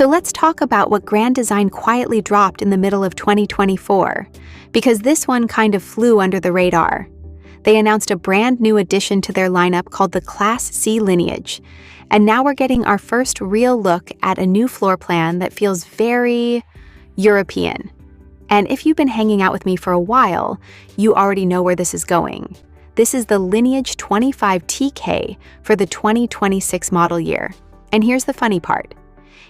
So let's talk about what Grand Design quietly dropped in the middle of 2024, because this one kind of flew under the radar. They announced a brand new addition to their lineup called the Class C Lineage, and now we're getting our first real look at a new floor plan that feels very European. And if you've been hanging out with me for a while, you already know where this is going. This is the Lineage 25TK for the 2026 model year. And here's the funny part.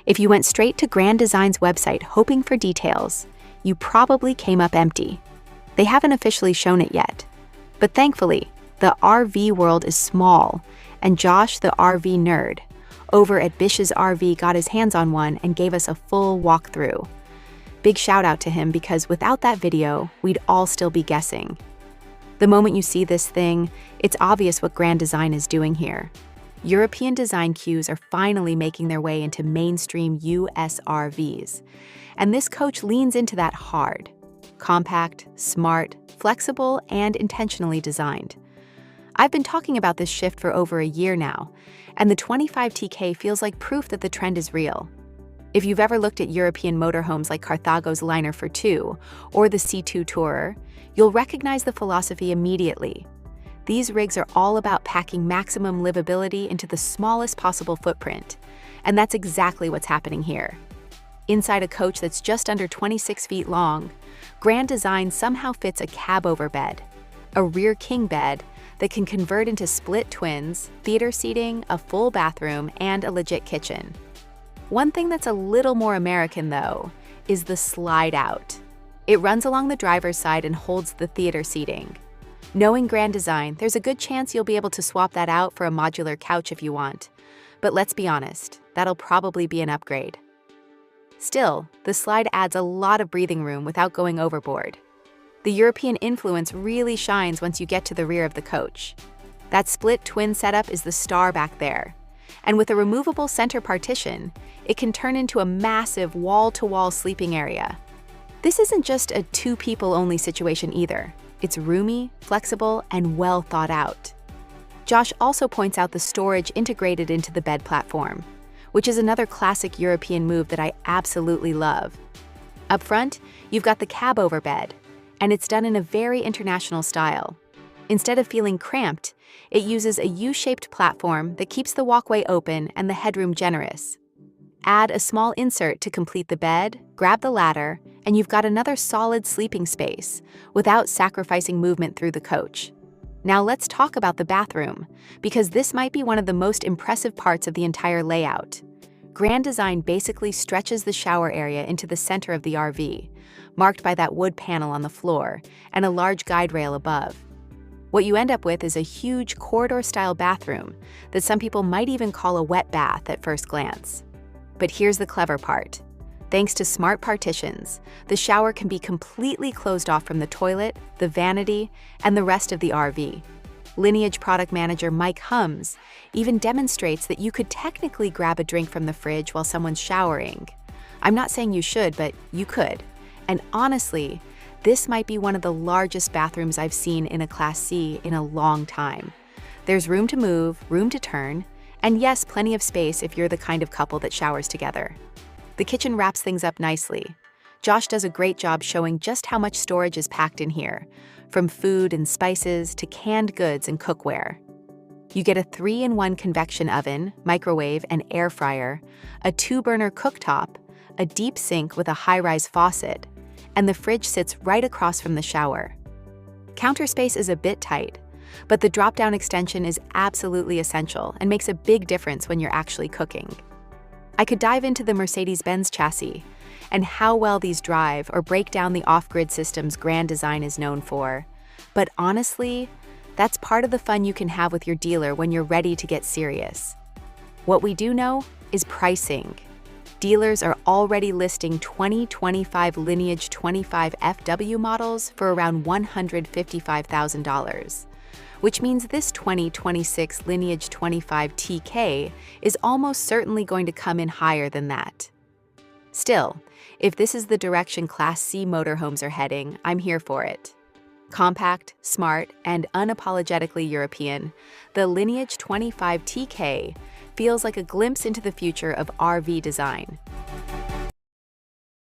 If you went straight to Grand Design's website hoping for details, you probably came up empty. They haven't officially shown it yet. But thankfully, the RV world is small, and Josh, the RV nerd, over at Bish's RV got his hands on one and gave us a full walkthrough. Big shout out to him because without that video, we'd all still be guessing. The moment you see this thing, it's obvious what Grand Design is doing here. European design cues are finally making their way into mainstream US RVs, and this coach leans into that hard. Compact, smart, flexible, and intentionally designed. I've been talking about this shift for over a year now, and the 25TK feels like proof that the trend is real. If you've ever looked at European motorhomes like Carthago's Liner for Two or the C2 Tourer, you'll recognize the philosophy immediately. These rigs are all about packing maximum livability into the smallest possible footprint, and that's exactly what's happening here. Inside a coach that's just under 26 feet long, Grand Design somehow fits a cab-over bed, a rear king bed that can convert into split twins, theater seating, a full bathroom, and a legit kitchen. One thing that's a little more American, though, is the slide out. It runs along the driver's side and holds the theater seating. Knowing Grand Design, there's a good chance you'll be able to swap that out for a modular couch if you want. But let's be honest, that'll probably be an upgrade. Still, the slide adds a lot of breathing room without going overboard. The European influence really shines once you get to the rear of the coach. That split twin setup is the star back there. And with a removable center partition, it can turn into a massive wall-to-wall sleeping area. This isn't just a two-people-only situation either. It's roomy, flexible, and well thought out. Josh also points out the storage integrated into the bed platform, which is another classic European move that I absolutely love. Up front, you've got the cab-over bed, and it's done in a very international style. Instead of feeling cramped, it uses a U-shaped platform that keeps the walkway open and the headroom generous. Add a small insert to complete the bed, grab the ladder, and you've got another solid sleeping space without sacrificing movement through the coach. Now let's talk about the bathroom, because this might be one of the most impressive parts of the entire layout. Grand Design basically stretches the shower area into the center of the RV, marked by that wood panel on the floor and a large guide rail above. What you end up with is a huge corridor-style bathroom that some people might even call a wet bath at first glance. But here's the clever part. Thanks to smart partitions, the shower can be completely closed off from the toilet, the vanity, and the rest of the RV. Lineage product manager Mike Hums even demonstrates that you could technically grab a drink from the fridge while someone's showering. I'm not saying you should, but you could. And honestly, this might be one of the largest bathrooms I've seen in a Class C in a long time. There's room to move, room to turn, and yes, plenty of space if you're the kind of couple that showers together. The kitchen wraps things up nicely. Josh does a great job showing just how much storage is packed in here, from food and spices to canned goods and cookware. You get a 3-in-1 convection oven, microwave, and air fryer, a 2-burner cooktop, a deep sink with a high-rise faucet, and the fridge sits right across from the shower. Counter space is a bit tight, but the drop-down extension is absolutely essential and makes a big difference when you're actually cooking. I could dive into the Mercedes-Benz chassis and how well these drive or break down the off-grid systems Grand Design is known for, but honestly, that's part of the fun you can have with your dealer when you're ready to get serious. What we do know is pricing. Dealers are already listing 2025 Lineage 25 FW models for around $155,000, which means this 2026 Lineage 25TK is almost certainly going to come in higher than that. Still, if this is the direction Class C motorhomes are heading, I'm here for it. Compact, smart, and unapologetically European, the Lineage 25TK feels like a glimpse into the future of RV design.